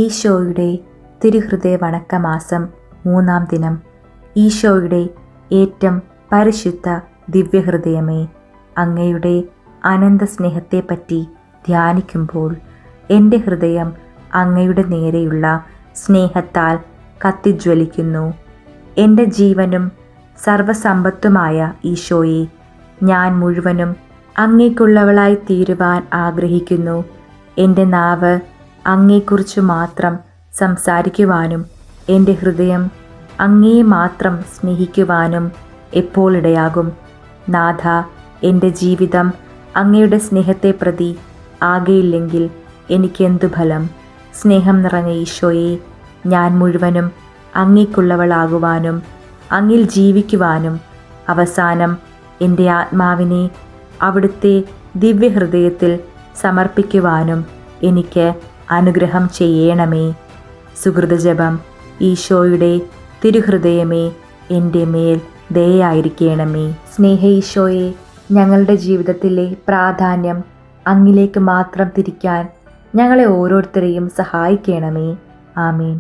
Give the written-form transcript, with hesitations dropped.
ഈശോയുടെ തിരുഹൃദയ വണക്കമാസം 3-ാം ദിനം. ഈശോയുടെ ഏറ്റവും പരിശുദ്ധ ദിവ്യഹൃദയമേ, അങ്ങയുടെ അനന്ത സ്നേഹത്തെപ്പറ്റി ധ്യാനിക്കുമ്പോൾ എൻ്റെ ഹൃദയം അങ്ങയുടെ നേരെയുള്ള സ്നേഹത്താൽ കത്തിജ്വലിക്കുന്നു. എൻ്റെ ജീവനും സർവസമ്പത്തുമായ ഈശോയെ, ഞാൻ മുഴുവനും അങ്ങേക്കുള്ളവളായി തീരുവാൻ ആഗ്രഹിക്കുന്നു. എൻ്റെ നാവ് അങ്ങയെക്കുറിച്ച് മാത്രം സംസാരിക്കുവാനും എൻ്റെ ഹൃദയം അങ്ങയെ മാത്രം സ്നേഹിക്കുവാനും എപ്പോൾ ഇടയാകും. നാഥ, എൻ്റെ ജീവിതം അങ്ങയുടെ സ്നേഹത്തെ പ്രതി ആകെയില്ലെങ്കിൽ എനിക്കെന്തു ഫലം? സ്നേഹം നിറഞ്ഞ ഈശോയെ, ഞാൻ മുഴുവനും അങ്ങേക്കുള്ളവളാകുവാനും അങ്ങിൽ ജീവിക്കുവാനും അവസാനം എൻ്റെ ആത്മാവിനെ അവിടുത്തെ ദിവ്യഹൃദയത്തിൽ സമർപ്പിക്കുവാനും എനിക്ക് അനുഗ്രഹം ചെയ്യണമേ. സുകൃതജപം. ഈശോയുടെ തിരുഹൃദയമേ, എൻ്റെ മേൽ ദയയായിരിക്കണമേ. സ്നേഹ ഈശോയെ, ഞങ്ങളുടെ ജീവിതത്തിലെ പ്രാധാന്യം അങ്ങിലേക്ക് മാത്രം തിരിക്കാൻ ഞങ്ങളെ ഓരോരുത്തരെയും സഹായിക്കണമേ. ആമേൻ.